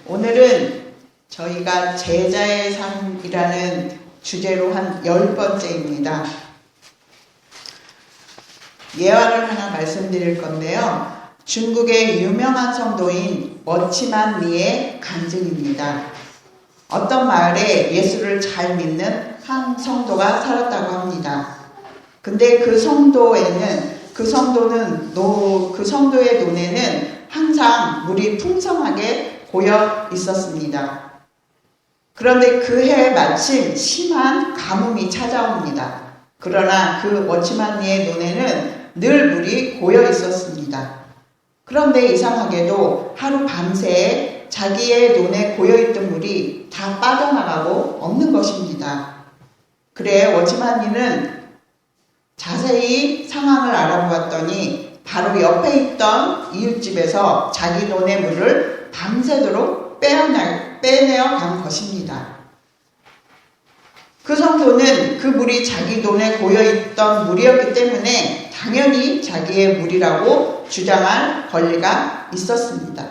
오늘은 저희가 제자의 삶이라는 주제로 한 10번째입니다. 예화를 하나 말씀드릴 건데요. 중국의 유명한 성도인 워치만 리의 간증입니다. 어떤 마을에 예수를 잘 믿는 한 성도가 살았다고 합니다. 근데 그 성도의 논에는 항상 물이 풍성하게 고여 있었습니다. 그런데 그 해 마침 심한 가뭄이 찾아옵니다. 그러나 그 워치만리의 논에는 늘 물이 고여 있었습니다. 그런데 이상하게도 하루 밤새 자기의 논에 고여있던 물이 다 빠져나가고 없는 것입니다. 그래 워치만리는 자세히 상황을 알아보았더니 바로 옆에 있던 이웃집에서 자기 논의 물을 밤새도록 빼내어 간 것입니다. 그 성도는 그 물이 자기 논에 고여있던 물이었기 때문에 당연히 자기의 물이라고 주장할 권리가 있었습니다.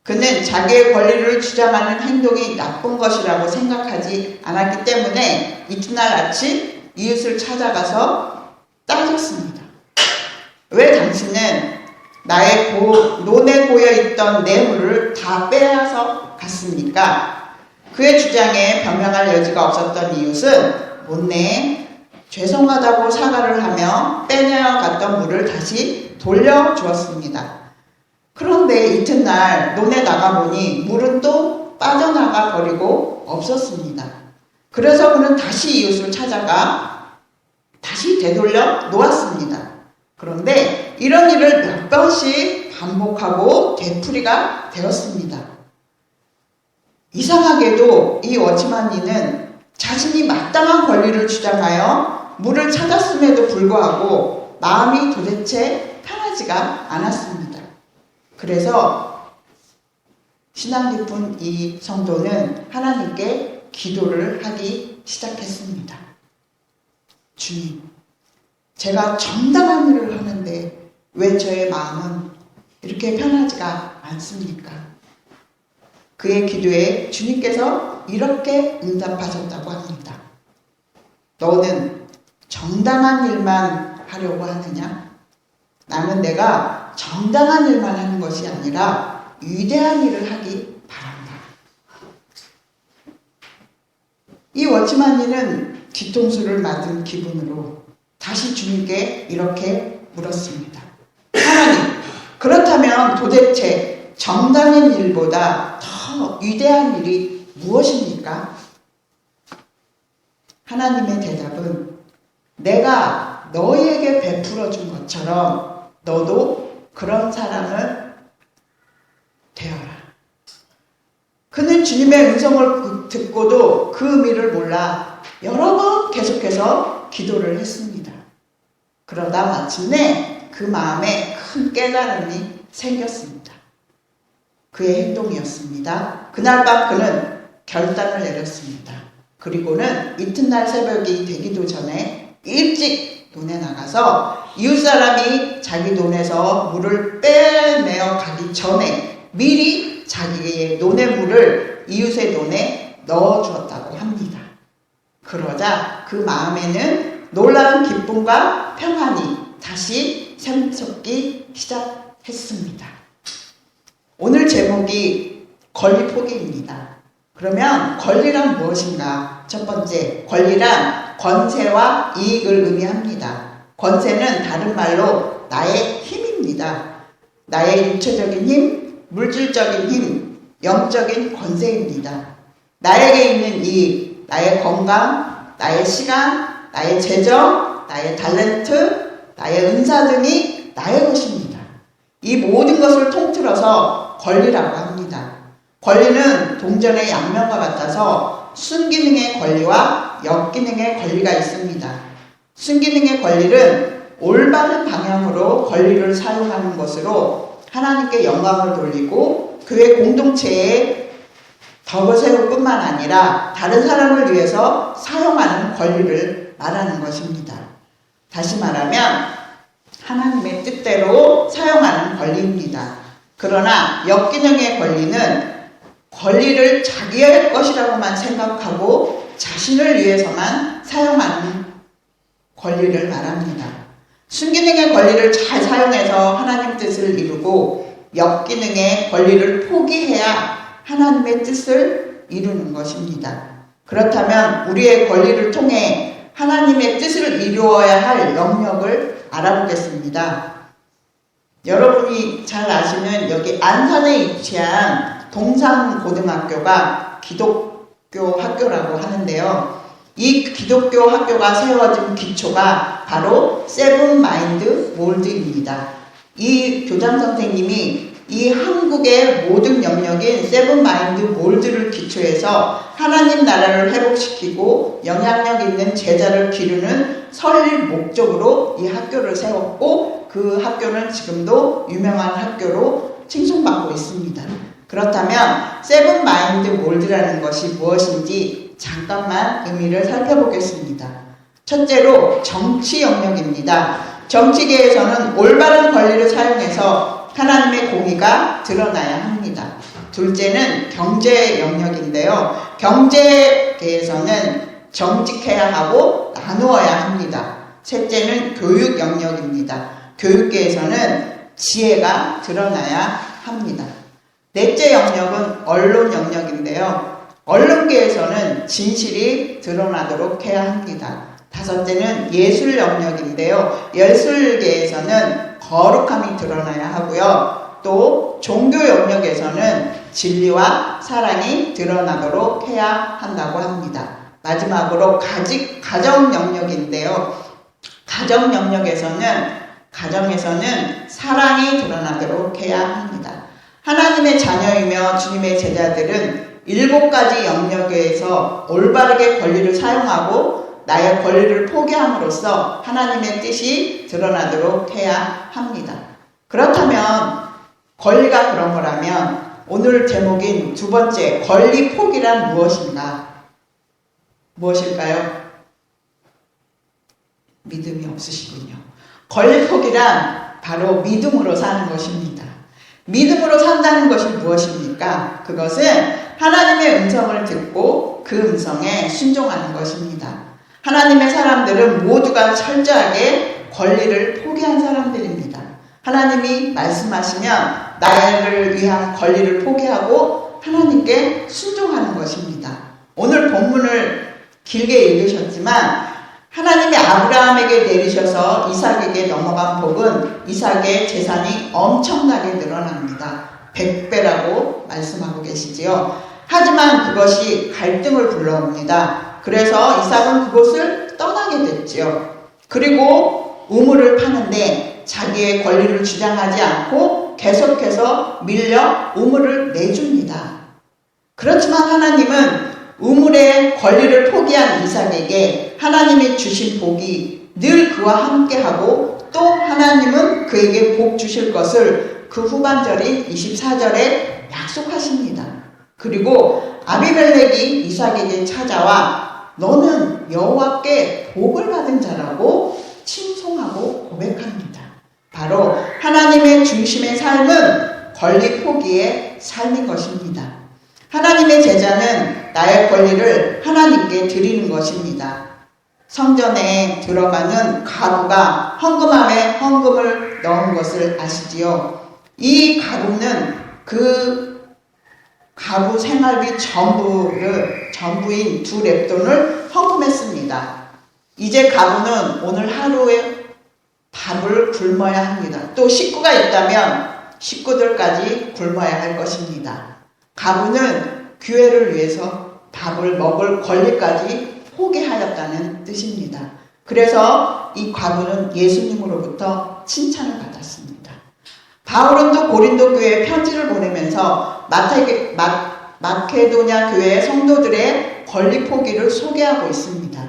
그는 자기의 권리를 주장하는 행동이 나쁜 것이라고 생각하지 않았기 때문에 이튿날 아침 이웃을 찾아가서 따졌습니다. 왜 당신은 나의 논에 고여있던 내 물을 다 빼앗아 갔습니까? 그의 주장에 변명할 여지가 없었던 이웃은 못내 죄송하다고 사과를 하며 빼내어 갔던 물을 다시 돌려주었습니다. 그런데 이튿날 논에 나가보니 물은 또 빠져나가 버리고 없었습니다. 그래서 그는 다시 이웃을 찾아가 다시 되돌려 놓았습니다. 그런데 이런 일을 몇 번씩 반복하고 되풀이가 되었습니다. 이상하게도 이 워치만리는 자신이 마땅한 권리를 주장하여 물을 찾았음에도 불구하고 마음이 도대체 편하지가 않았습니다. 그래서 신앙 깊은 이 성도는 하나님께 기도를 하기 시작했습니다. 주님, 제가 정당한 일을 하는데 왜 저의 마음은 이렇게 편하지가 않습니까? 그의 기도에 주님께서 이렇게 응답하셨다고 합니다. 너는 정당한 일만 하려고 하느냐? 나는 내가 정당한 일만 하는 것이 아니라 위대한 일을 하기 바란다. 이 워치만리는 뒤통수를 맞은 기분으로 다시 주님께 이렇게 물었습니다. 하나님, 그렇다면 도대체 정당한 일보다 더 위대한 일이 무엇입니까? 하나님의 대답은 내가 너희에게 베풀어 준 것처럼 너도 그런 사람을 되어라. 그는 주님의 음성을 듣고도 그 의미를 몰라 여러 번 계속해서 기도를 했습니다. 그러다 마침내 그 마음에 큰 깨달음이 생겼습니다. 그의 행동이었습니다. 그날 밤 그는 결단을 내렸습니다. 그리고는 이튿날 새벽이 되기도 전에 일찍 논에 나가서 이웃사람이 자기 논에서 물을 빼내어 가기 전에 미리 자기의 논의 물을 이웃의 논에 넣어 주었다고 합니다. 그러자 그 마음에는 놀라운 기쁨과 평안이 다시 샘솟기 시작했습니다. 오늘 제목이 권리 포기입니다. 그러면 권리란 무엇인가? 첫 번째, 권리란 권세와 이익을 의미합니다. 권세는 다른 말로 나의 힘입니다. 나의 육체적인 힘, 물질적인 힘, 영적인 권세입니다. 나에게 있는 이익, 나의 건강, 나의 시간, 나의 재정, 나의 탤런트, 나의 은사 등이 나의 것입니다. 이 모든 것을 통틀어서 권리라고 합니다. 권리는 동전의 양면과 같아서 순기능의 권리와 역기능의 권리가 있습니다. 순기능의 권리는 올바른 방향으로 권리를 사용하는 것으로 하나님께 영광을 돌리고 교회 공동체에 덕을 세울 뿐만 아니라 다른 사람을 위해서 사용하는 권리를 말하는 것입니다. 다시 말하면 하나님의 뜻대로 사용하는 권리입니다. 그러나 역기능의 권리는 권리를 자기의 것이라고만 생각하고 자신을 위해서만 사용하는 권리를 말합니다. 순기능의 권리를 잘 사용해서 하나님 뜻을 이루고 역기능의 권리를 포기해야 하나님의 뜻을 이루는 것입니다. 그렇다면 우리의 권리를 통해 하나님의 뜻을 이루어야 할 영역을 알아보겠습니다. 여러분이 잘 아시는 여기 안산에 위치한 동산고등학교가 기독교 학교라고 하는데요. 이 기독교 학교가 세워진 기초가 바로 세븐마인드 몰드입니다. 이 교장 선생님이 이 한국의 모든 영역인 세븐마인드 몰드를 기초해서 하나님 나라를 회복시키고 영향력 있는 제자를 기르는 설립 목적으로 이 학교를 세웠고 그 학교는 지금도 유명한 학교로 칭송받고 있습니다. 그렇다면 세븐마인드 몰드라는 것이 무엇인지 잠깐만 의미를 살펴보겠습니다. 첫째로 정치 영역입니다. 정치계에서는 올바른 권리를 사용해서 하나님의 공의가 드러나야 합니다. 둘째는 경제 영역인데요. 경제계에서는 정직해야 하고 나누어야 합니다. 셋째는 교육 영역입니다. 교육계에서는 지혜가 드러나야 합니다. 넷째 영역은 언론 영역인데요. 언론계에서는 진실이 드러나도록 해야 합니다. 다섯째는 예술 영역인데요. 예술계에서는 거룩함이 드러나야 하고요. 또 종교 영역에서는 진리와 사랑이 드러나도록 해야 한다고 합니다. 마지막으로 가정 영역인데요. 가정에서는 사랑이 드러나도록 해야 합니다. 하나님의 자녀이며 주님의 제자들은 7가지 영역에서 올바르게 권리를 사용하고 나의 권리를 포기함으로써 하나님의 뜻이 드러나도록 해야 합니다. 그렇다면 권리가 그런 거라면 오늘 제목인 두 번째 권리 포기란 무엇일까요? 믿음이 없으시군요. 권리 포기란 바로 믿음으로 사는 것입니다. 믿음으로 산다는 것이 무엇입니까? 그것은 하나님의 음성을 듣고 그 음성에 순종하는 것입니다. 하나님의 사람들은 모두가 철저하게 권리를 포기한 사람들입니다. 하나님이 말씀하시면 나를 위한 권리를 포기하고 하나님께 순종하는 것입니다. 오늘 본문을 길게 읽으셨지만 하나님이 아브라함에게 내리셔서 이삭에게 넘어간 복은 이삭의 재산이 엄청나게 늘어납니다. 100배라고 말씀하고 계시지요. 하지만 그것이 갈등을 불러옵니다. 그래서 이삭은 그곳을 떠나게 됐지요. 그리고 우물을 파는데 자기의 권리를 주장하지 않고 계속해서 밀려 우물을 내줍니다. 그렇지만 하나님은 우물의 권리를 포기한 이삭에게 하나님이 주신 복이 늘 그와 함께하고 또 하나님은 그에게 복 주실 것을 그 후반절인 24절에 약속하십니다. 그리고 아비멜렉이 이삭에게 찾아와 너는 여호와께 복을 받은 자라고 칭송하고 고백합니다. 바로 하나님의 중심의 삶은 권리 포기의 삶인 것입니다. 하나님의 제자는 나의 권리를 하나님께 드리는 것입니다. 성전에 들어가는 가구가 헌금함에 헌금을 넣은 것을 아시지요? 이 가구는 그 가구 생활비 전부인 2렙돈을 헌금했습니다. 이제 가구는 오늘 하루에 밥을 굶어야 합니다. 또 식구가 있다면 식구들까지 굶어야 할 것입니다. 가부는 교회를 위해서 밥을 먹을 권리까지 포기하였다는 뜻입니다. 그래서 이 과부는 예수님으로부터 칭찬을 받았습니다. 바울은 또 고린도 교회에 편지를 보내면서 마케도냐 교회의 성도들의 권리 포기를 소개하고 있습니다.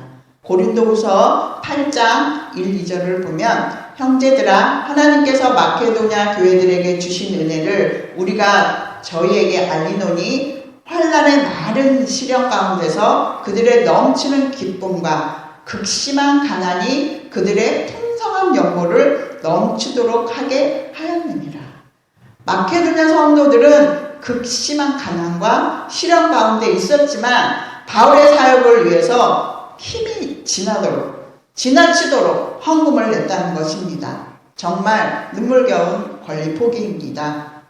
고린도후서 8장 1, 2절을 보면 형제들아 하나님께서 마케도냐 교회들에게 주신 은혜를 우리가 저희에게 알리노니 환난의 마른 시련 가운데서 그들의 넘치는 기쁨과 극심한 가난이 그들의 풍성한 연고를 넘치도록 하게 하였느니라. 마케도냐 성도들은 극심한 가난과 시련 가운데 있었지만 바울의 사역을 위해서 힘이 지나치도록 헌금을 냈다는 것입니다. 정말 눈물겨운 권리 포기입니다.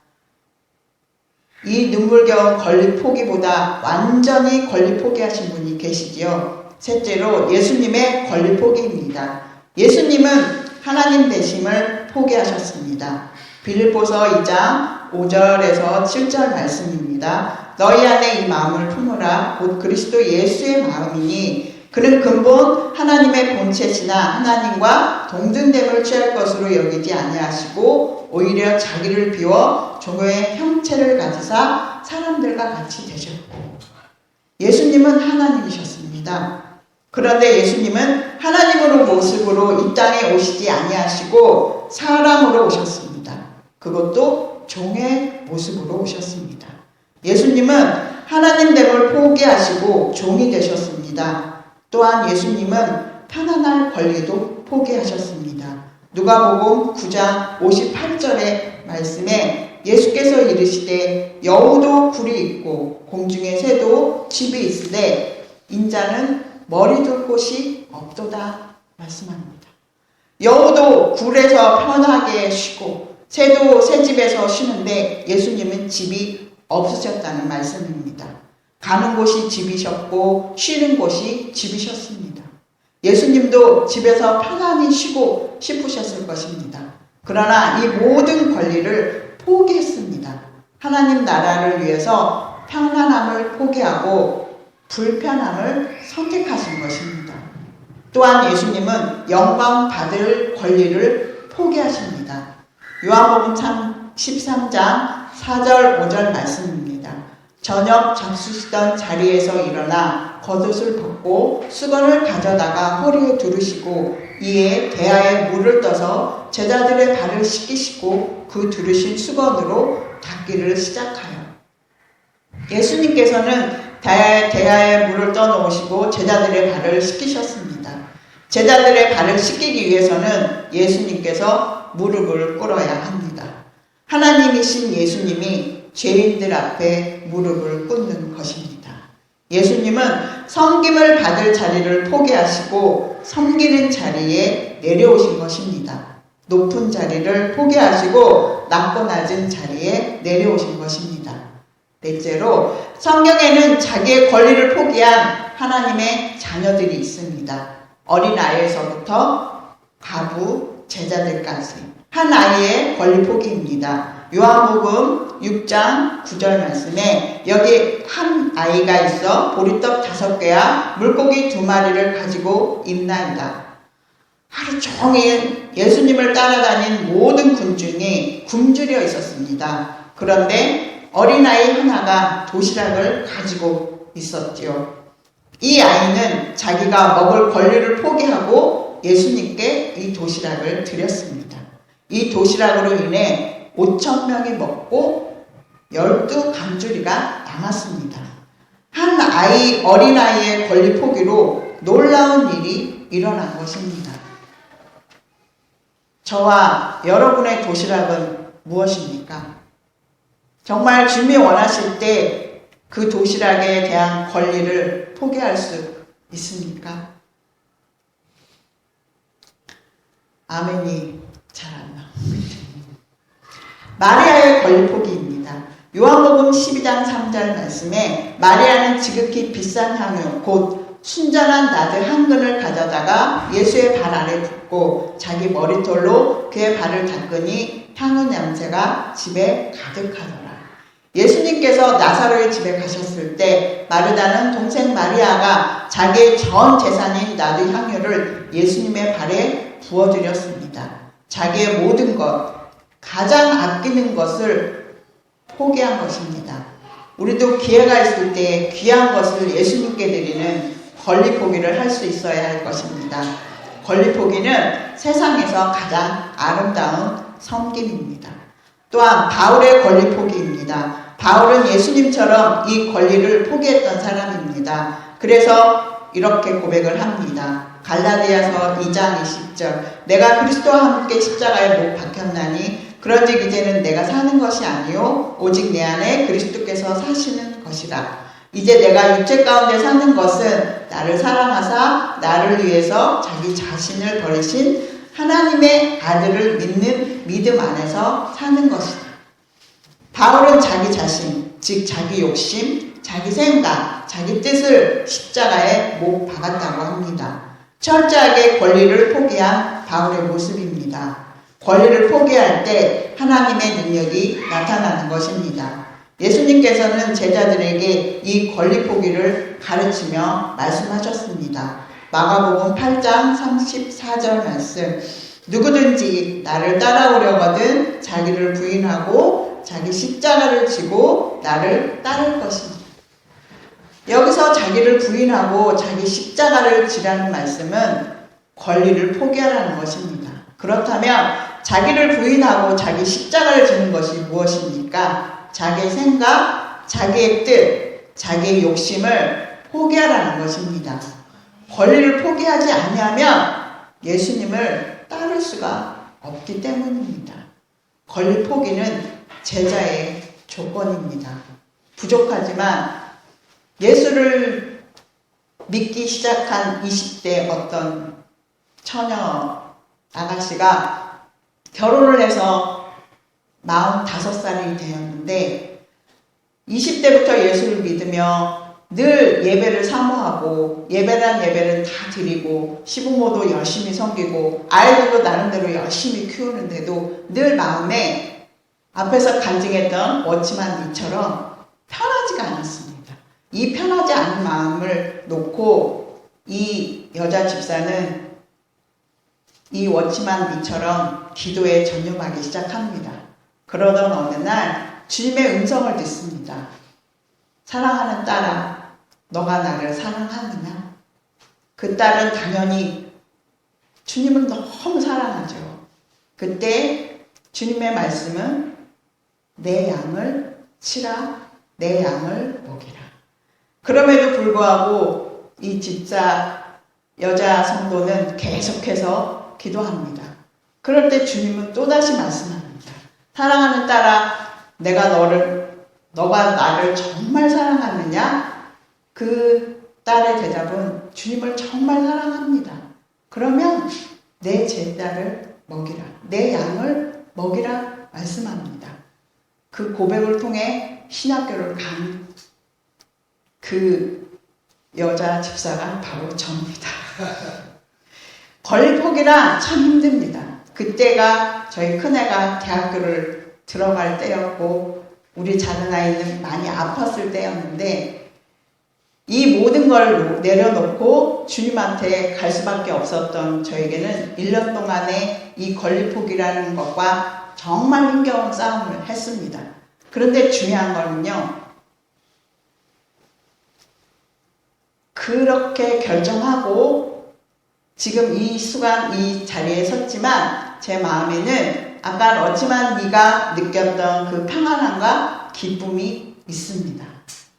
이 눈물겨운 권리 포기보다 완전히 권리 포기하신 분이 계시지요. 셋째로 예수님의 권리 포기입니다. 예수님은 하나님 되심을 포기하셨습니다. 빌립보서 2장 5절에서 7절 말씀입니다. 너희 안에 이 마음을 품으라. 곧 그리스도 예수의 마음이니 그는 근본 하나님의 본체시나 하나님과 동등됨을 취할 것으로 여기지 아니하시고 오히려 자기를 비워 종의 형체를 가지사 사람들과 같이 되셨고, 예수님은 하나님이셨습니다. 그런데 예수님은 하나님으로 모습으로 이 땅에 오시지 아니하시고 사람으로 오셨습니다. 그것도 종의 모습으로 오셨습니다. 예수님은 하나님됨을 포기하시고 종이 되셨습니다. 또한 예수님은 편안할 권리도 포기하셨습니다. 누가복음 9장 58절의 말씀에 예수께서 이르시되 여우도 굴이 있고 공중의 새도 집이 있으되 인자는 머리 둘 곳이 없도다 말씀합니다. 여우도 굴에서 편하게 쉬고 새도 새집에서 쉬는데 예수님은 집이 없으셨다는 말씀입니다. 가는 곳이 집이셨고 쉬는 곳이 집이셨습니다. 예수님도 집에서 편안히 쉬고 싶으셨을 것입니다. 그러나 이 모든 권리를 포기했습니다. 하나님 나라를 위해서 편안함을 포기하고 불편함을 선택하신 것입니다. 또한 예수님은 영광 받을 권리를 포기하십니다. 요한복음 13장 4절 5절 말씀입니다. 저녁 잡수시던 자리에서 일어나 겉옷을 벗고 수건을 가져다가 허리에 두르시고 이에 대야에 물을 떠서 제자들의 발을 씻기시고 그 두르신 수건으로 닦기를 시작하여, 예수님께서는 대야에 물을 떠놓으시고 제자들의 발을 씻기셨습니다. 제자들의 발을 씻기기 위해서는 예수님께서 무릎을 꿇어야 합니다. 하나님이신 예수님이 죄인들 앞에 무릎을 꿇는 것입니다. 예수님은 섬김을 받을 자리를 포기하시고 섬기는 자리에 내려오신 것입니다. 높은 자리를 포기하시고 낮고 낮은 자리에 내려오신 것입니다. 넷째로 성경에는 자기의 권리를 포기한 하나님의 자녀들이 있습니다. 어린아이에서부터 과부, 제자들까지 한 아이의 권리 포기입니다. 요한복음 6장 9절 말씀에 여기 한 아이가 있어 보리떡 5개와 물고기 2마리를 가지고 있나이다. 하루 종일 예수님을 따라다닌 모든 군중이 굶주려 있었습니다. 그런데 어린아이 하나가 도시락을 가지고 있었지요. 이 아이는 자기가 먹을 권리를 포기하고 예수님께 이 도시락을 드렸습니다. 이 도시락으로 인해 5,000명이 먹고 12강줄이가 남았습니다. 한 어린아이의 권리 포기로 놀라운 일이 일어난 것입니다. 저와 여러분의 도시락은 무엇입니까? 정말 주님이 원하실 때 그 도시락에 대한 권리를 포기할 수 있습니까? 아멘이 잘 안 나옵니다. 마리아의 권리 포기입니다. 요한복음 12장 3절 말씀에 마리아는 지극히 비싼 향유 곧 순전한 나드 한 근을 가져다가 예수의 발 아래 붓고 자기 머리털로 그의 발을 닦으니 향유 냄새가 집에 가득하더라. 예수님께서 나사로의 집에 가셨을 때 마르다는 동생 마리아가 자기의 전 재산인 나드 향유를 예수님의 발에 부어드렸습니다. 자기의 모든 것, 가장 아끼는 것을 포기한 것입니다. 우리도 기회가 있을 때 귀한 것을 예수님께 드리는 권리 포기를 할 수 있어야 할 것입니다. 권리 포기는 세상에서 가장 아름다운 섬김입니다. 또한 바울의 권리 포기입니다. 바울은 예수님처럼 이 권리를 포기했던 사람입니다. 그래서 이렇게 고백을 합니다. 갈라디아서 2장 20절 내가 그리스도와 함께 십자가에 못 박혔나니 그런즉 이제는 내가 사는 것이 아니요 오직 내 안에 그리스도께서 사시는 것이라. 이제 내가 육체 가운데 사는 것은 나를 사랑하사 나를 위해서 자기 자신을 버리신 하나님의 아들을 믿는 믿음 안에서 사는 것이다. 바울은 자기 자신, 즉 자기 욕심, 자기 생각, 자기 뜻을 십자가에 못 박았다고 합니다. 철저하게 권리를 포기한 바울의 모습입니다. 권리를 포기할 때 하나님의 능력이 나타나는 것입니다. 예수님께서는 제자들에게 이 권리 포기를 가르치며 말씀하셨습니다. 마가복음 8장 34절 말씀 누구든지 나를 따라오려거든 자기를 부인하고 자기 십자가를 지고 나를 따를 것입니다. 여기서 자기를 부인하고 자기 십자가를 지라는 말씀은 권리를 포기하라는 것입니다. 그렇다면 자기를 부인하고 자기 십자가를 지는 것이 무엇입니까? 자기의 생각, 자기의 뜻, 자기의 욕심을 포기하라는 것입니다. 권리를 포기하지 아니하면 예수님을 따를 수가 없기 때문입니다. 권리 포기는 제자의 조건입니다. 부족하지만 예수를 믿기 시작한 20대 어떤 처녀 아가씨가 결혼을 해서 45살이 되었는데 20대부터 예수를 믿으며 늘 예배를 사모하고 예배란 예배를 다 드리고 시부모도 열심히 섬기고 아이들도 나름대로 열심히 키우는데도 늘 마음에 앞에서 간증했던 워치만 니처럼 편하지가 않았습니다. 이 편하지 않은 마음을 놓고 이 여자 집사는 이 워치만 니처럼 기도에 전념하기 시작합니다. 그러던 어느 날 주님의 음성을 듣습니다. 사랑하는 딸아, 너가 나를 사랑하느냐? 그 딸은 당연히 주님을 너무 사랑하죠. 그때 주님의 말씀은 내 양을 치라, 내 양을 먹이라. 그럼에도 불구하고 이 집사 여자 성도는 계속해서 기도합니다. 그럴 때 주님은 또다시 말씀합니다. 사랑하는 딸아, 너가 나를 정말 사랑하느냐? 그 딸의 대답은 주님을 정말 사랑합니다. 그러면 내 제자를 먹이라, 내 양을 먹이라 말씀합니다. 그 고백을 통해 신학교를 간 그 여자 집사가 바로 저입니다. 권리 포기란 참 힘듭니다. 그때가 저희 큰애가 대학교를 들어갈 때였고 우리 작은 아이는 많이 아팠을 때였는데 이 모든 걸 내려놓고 주님한테 갈 수밖에 없었던 저에게는 1년 동안의 이 권리 포기라는 것과 정말 힘겨운 싸움을 했습니다. 그런데 중요한 거는요, 그렇게 결정하고 지금 이 순간 이 자리에 섰지만 제 마음에는 아까 어찌만 네가 느꼈던 그 평안함과 기쁨이 있습니다.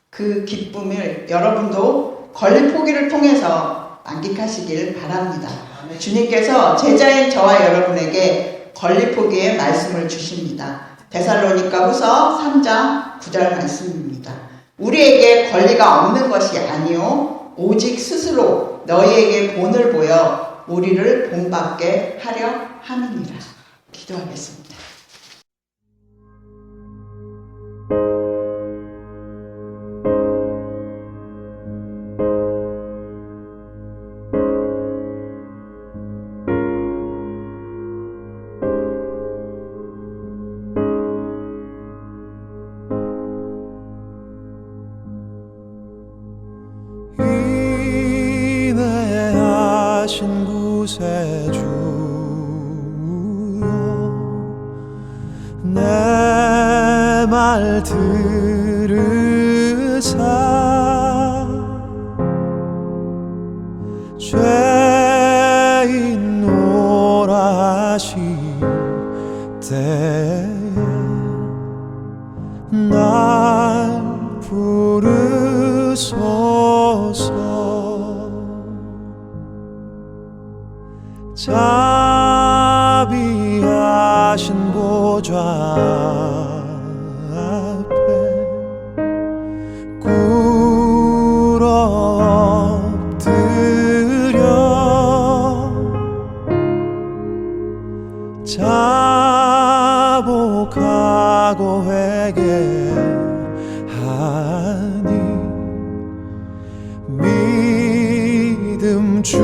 그 기쁨을 여러분도 권리 포기를 통해서 만끽하시길 바랍니다. 주님께서 제자인 저와 여러분에게 권리 포기의 말씀을 주십니다. 데살로니가 후서 3장 9절 말씀입니다. 우리에게 권리가 없는 것이 아니요 오직 스스로 너희에게 본을 보여 우리를 본받게 하려 함이니라. 기도하겠습니다. 하신 곳에 주여 내 말 들으사 죄인 오라 하실 때에 날 부르소서. 자비하신 보좌 앞에 꿇어 엎드려 자복하고 회개하니 믿음 주소서.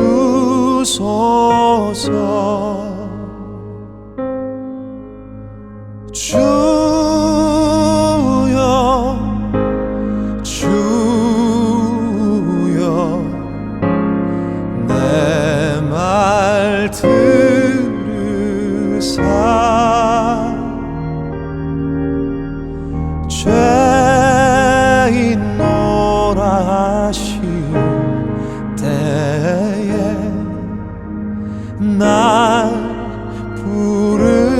주여 주여 내 말 들으사 죄인노라 하신 때에 날 부르소서.